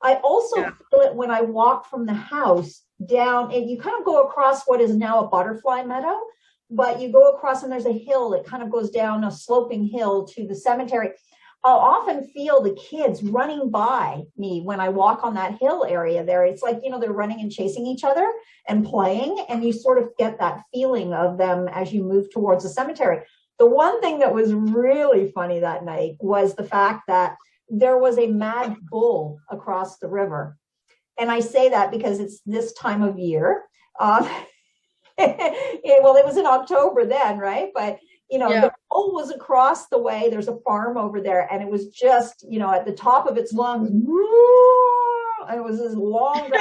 I also feel it when I walk from the house down, and you kind of go across what is now a butterfly meadow, but you go across and there's a hill that kind of goes down a sloping hill to the cemetery. I'll often feel the kids running by me when I walk on that hill area there. It's like, they're running and chasing each other and playing, and you sort of get that feeling of them as you move towards the cemetery. The one thing that was really funny that night was the fact that there was a mad bull across the river. And I say that because it's this time of year. It was in October then, right? But the bull was across the way. There's a farm over there, and it was just, at the top of its lungs, and it was this long,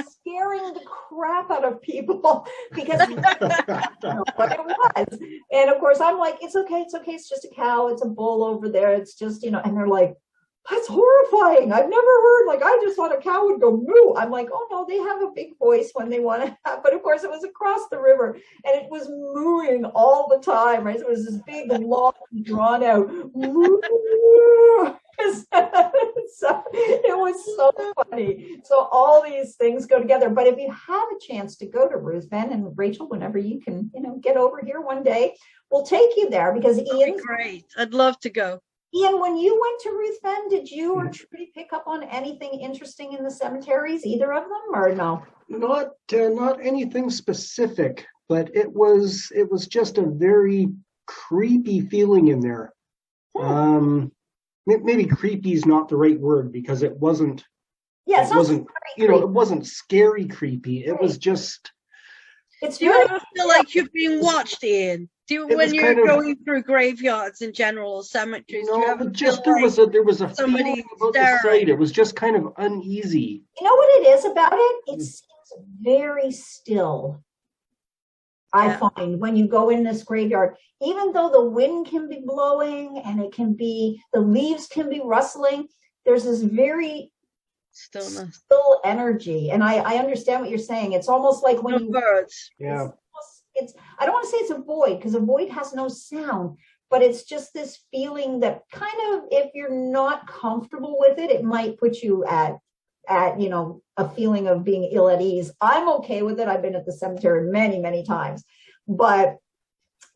scaring the crap out of people because what it was. And of course, I'm like, it's okay, it's just a cow, it's a bull over there, it's just, and they're like, that's horrifying. I've never heard, I just thought a cow would go moo. I'm like, oh no, they have a big voice when they want to have, but of course it was across the river and it was mooing all the time, right? So it was this big, long, drawn out moo. So it was so funny. So all these things go together. But if you have a chance to go to Ruth Bend, and Rachel, whenever you can, get over here one day, we'll take you there because Ian. Great. I'd love to go. Ian, when you went to Ruth Bend, did you or Trudy pick up on anything interesting in the cemeteries, either of them, or no? Not anything specific, but it was just a very creepy feeling in there. Maybe creepy is not the right word because it wasn't. Yeah, it wasn't. It wasn't scary creepy. It was just. Do you ever feel like you're being watched, Ian? When you're going through graveyards in general or cemeteries? There was a feeling about the site. It was just kind of uneasy. You know what it is about it? It seems very still. I find when you go in this graveyard, even though the wind can be blowing and the leaves can be rustling, there's this very still energy. And I understand what you're saying. It's almost like when birds. Yeah. I don't want to say it's a void because a void has no sound, but it's just this feeling that kind of, if you're not comfortable with it, it might put you at a feeling of being ill at ease. I'm okay with it. I've been at the cemetery many, many times, but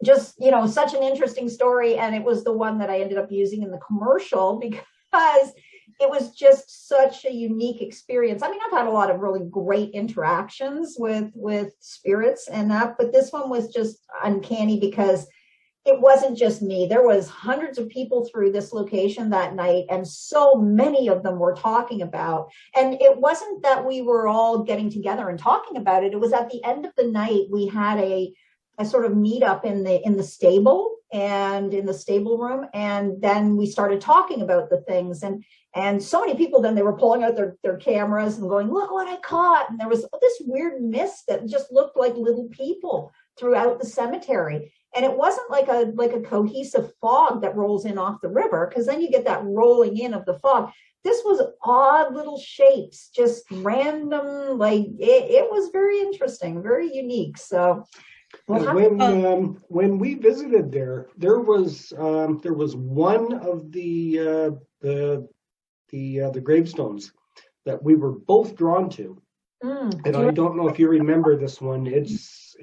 just, such an interesting story. And it was the one that I ended up using in the commercial because it was just such a unique experience. I mean, I've had a lot of really great interactions with spirits and that, but this one was just uncanny because it wasn't just me. There was hundreds of people through this location that night, and so many of them were talking about. And it wasn't that we were all getting together and talking about it. It was at the end of the night, we had a sort of meetup in the stable and in the stable room. And then we started talking about the things, and so many people, then they were pulling out their cameras and going, look what I caught. And there was this weird mist that just looked like little people throughout the cemetery. And it wasn't like a cohesive fog that rolls in off the river, because then you get that rolling in of the fog. This was odd little shapes, just random, it was very interesting, very unique. So when we visited there was one of the gravestones that we were both drawn to, and I don't know if you remember this one. It's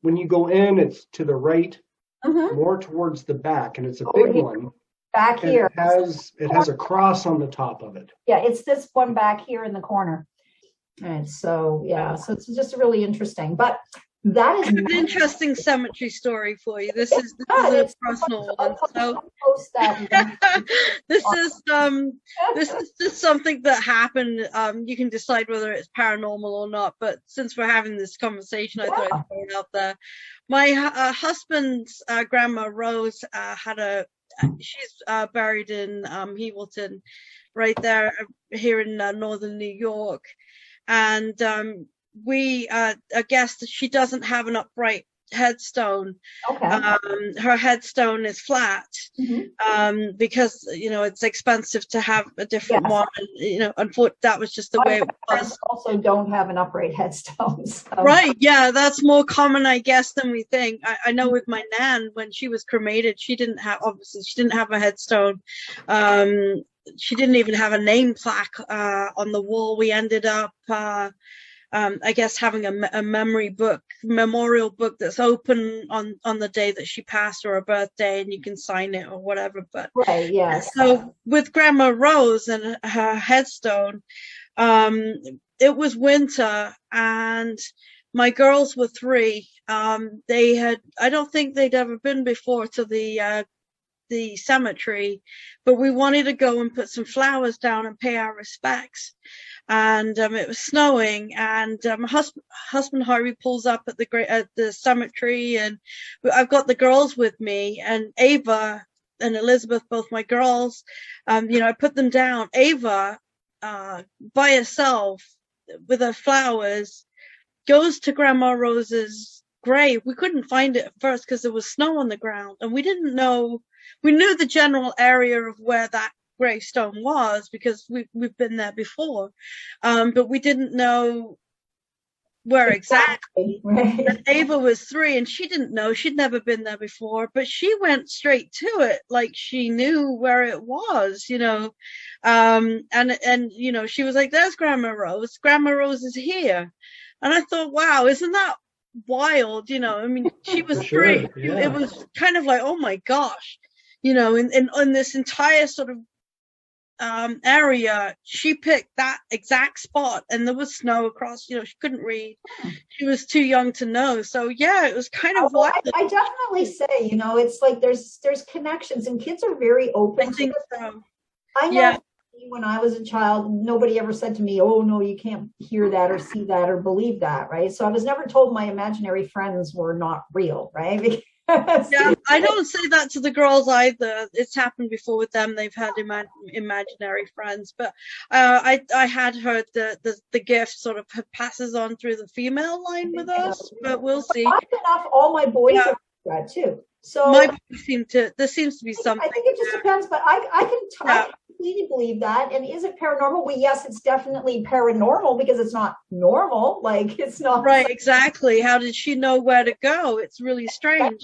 when you go in, it's to the right, more towards the back, and it's a big one. Back here. It has a cross on the top of it. Yeah, it's this one back here in the corner. And so, so it's just really interesting. But that is an interesting cemetery story for you. This is a personal one. So this is just something that happened. You can decide whether it's paranormal or not. But since we're having this conversation, I thought I'd throw it out there. My husband's grandma Rose she's buried in Hewelton, right there here in northern New York. And I guess that she doesn't have an upright headstone. Okay. Her headstone is flat, because it's expensive to have a different one. Unfortunately, that was just the way it was. Also, don't have an upright headstone. So. Right? Yeah, that's more common, I guess, than we think. I know with my nan, when she was cremated, she didn't have a headstone. she didn't even have a name plaque on the wall. We ended up, I guess, having a memorial book that's open on the day that she passed, or a birthday, and you can sign it or whatever. But right, yes. So with Grandma Rose and her headstone, it was winter, and my girls were 3. I don't think they'd ever been before to the cemetery, but we wanted to go and put some flowers down and pay our respects. And it was snowing, and husband Harvey pulls up at the cemetery, and I've got the girls with me, and Ava and Elizabeth, both my girls, I put them down. Ava, by herself with her flowers, goes to Grandma Rose's grave. We couldn't find it at first because there was snow on the ground, and we didn't know. We knew the general area of where that gravestone was because we've been there before, but we didn't know where exactly. Right. Ava was 3, and she didn't know. She'd never been there before, but she went straight to it, like she knew where it was, and she was like, "There's Grandma Rose. Grandma Rose is here." And I thought, wow, isn't that wild? I mean, she was 3. Yeah. It was kind of like, oh my gosh, in this entire sort of area, she picked that exact spot, and there was snow across. She couldn't read. She was too young to know. So yeah, it was kind of wild. I definitely say, it's like there's connections, and kids are very open. I think so. I know when I was a child, nobody ever said to me, "Oh no, you can't hear that or see that or believe that," right? So I was never told my imaginary friends were not real, right? Yeah, I don't say that to the girls either. It's happened before with them. They've had imaginary friends, but I had heard the gift sort of passes on through the female line with us, but we'll see. Enough, all my boys have that too. So there seems to be something. I think it just depends, but I can completely believe that. And is it paranormal? Well, yes, it's definitely paranormal because it's not normal. Like, it's not right. Exactly. How did she know where to go? It's really strange.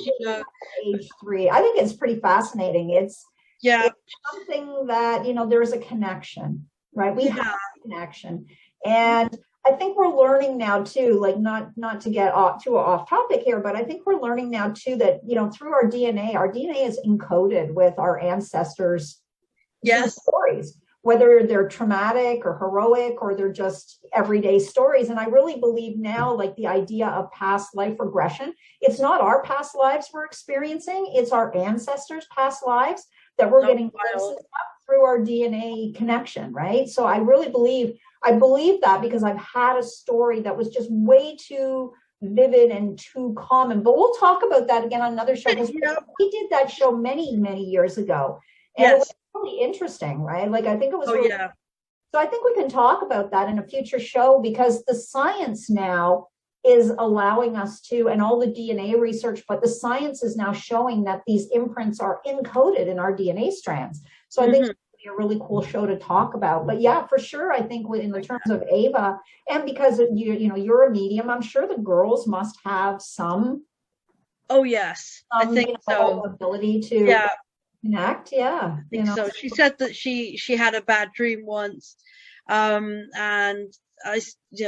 Age 3, I think it's pretty fascinating. It's something that there's a connection, right? We have a connection, and I think we're learning now too, like not to get too off topic here, but I think we're learning now too that, through our DNA is encoded with our ancestors' stories, whether they're traumatic or heroic or they're just everyday stories. And I really believe now, like the idea of past life regression, it's not our past lives we're experiencing, it's our ancestors' past lives that we're getting through our DNA connection, right? So I really believe that because I've had a story that was just way too vivid and too common. But we'll talk about that again on another show, because we did that show many, many years ago. And it was really interesting, right? Like, I think it was So I think we can talk about that in a future show, because the science now is allowing us to, and all the DNA research, but the science is now showing that these imprints are encoded in our DNA strands. So I think a really cool show to talk about. But yeah, for sure, I think in the terms of Ava, and because you're a medium, I'm sure the girls must have some I think so, ability to connect. I think so. She said that she had a bad dream once, and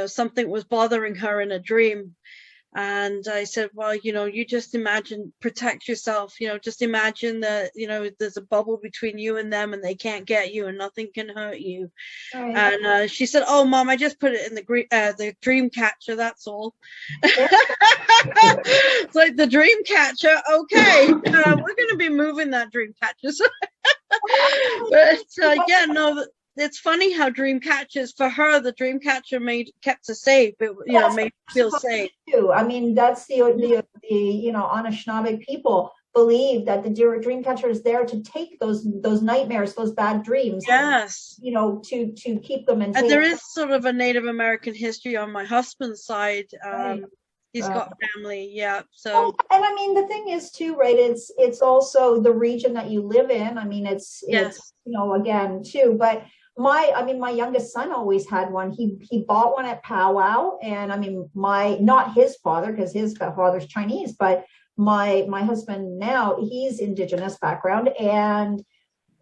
something was bothering her in a dream. And I said, well, you just protect yourself, just imagine that, there's a bubble between you and them and they can't get you and nothing can hurt you. Right. And she said, oh, Mom, I just put it in the dream catcher. That's all. It's like the dream catcher. Okay. We're going to be moving that dream catcher. But it's funny how dream catchers, for her, the dream catcher kept her safe. It made her feel safe too. I mean, that's the Anishinaabe people believe that the dream catcher is there to take those nightmares, those bad dreams. Yes. To keep them in. And there is sort of a Native American history on my husband's side. Right. He's got family, so. And I mean, the thing is too, right? It's also the region that you live in. I mean, it's again too, but. My youngest son always had one. He bought one at powwow, and I mean, not his father, because his father's Chinese, but my husband now, he's Indigenous background, and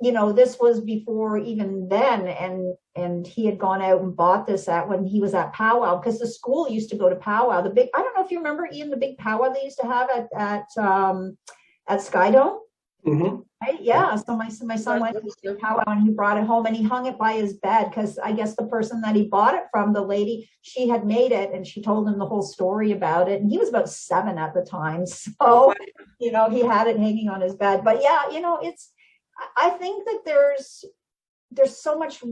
this was before even then, and he had gone out and bought this when he was at powwow, because the school used to go to powwow. I don't know if you remember, Ian, the big powwow they used to have at Skydome. Mm-hmm. Right? Yeah. So my son went to powwow and he brought it home and he hung it by his bed, because I guess the person that he bought it from, the lady, she had made it and she told him the whole story about it. And he was about 7 at the time. So, he had it hanging on his bed. But yeah, I think that there's so much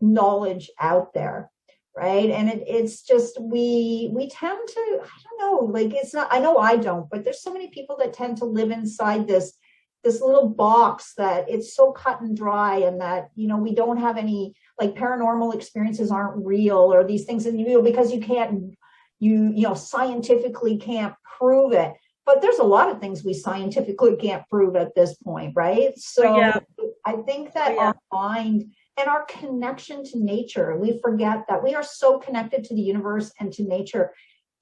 knowledge out there, right? And it's just we tend to, I don't know, like, it's not, I know I don't, but there's so many people that tend to live inside this little box that it's so cut and dry, and that we don't have any, like, paranormal experiences aren't real, or these things, and because you can't, scientifically can't prove it. But there's a lot of things we scientifically can't prove at this point, right? So I think that our mind and our connection to nature, we forget that we are so connected to the universe and to nature.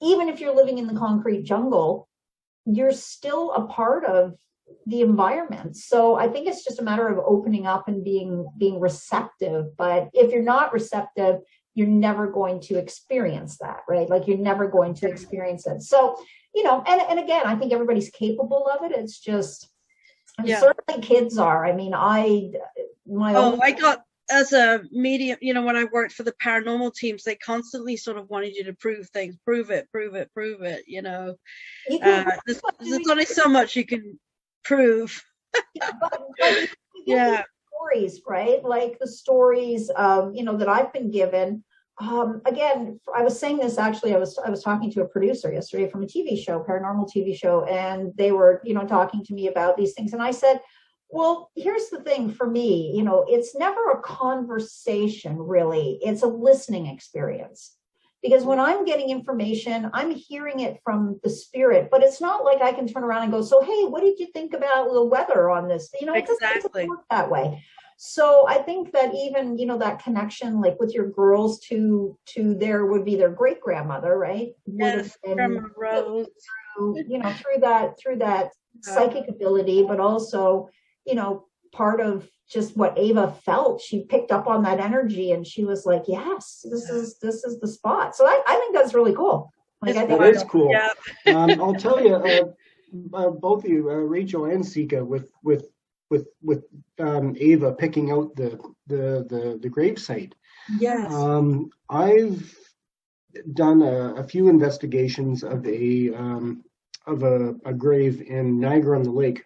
Even if you're living in the concrete jungle, you're still a part of the environment. So I think it's just a matter of opening up and being receptive. But if you're not receptive, you're never going to experience that, right? Like, you're never going to experience it. So, and again, I think everybody's capable of it. It's just, certainly kids are. I mean, I got, as a medium, when I worked for the paranormal teams, they constantly sort of wanted you to prove things, prove it. There's only so much you can prove. But stories, right? Like the stories, that I've been given. Again, I was saying this, actually, I was talking to a producer yesterday from a TV show, paranormal TV show, and they were, talking to me about these things. And I said, well, here's the thing for me, it's never a conversation, really. It's a listening experience. Because when I'm getting information, I'm hearing it from the spirit, but it's not like I can turn around and go, so, hey, what did you think about the weather on this? It doesn't work that way. So I think that even, that connection, like with your girls to their, would be their great grandmother, right? Yes, Grandma Rose. Through that psychic ability, but also, part of just what Ava felt. She picked up on that energy and she was like, yes, this is the spot. So I think that's really cool. Like, I think that is cool. Yeah. I'll tell you, both of you, Rachel and Sika, with Ava picking out the gravesite. Yes. I've done a few investigations of a grave in Niagara on the Lake,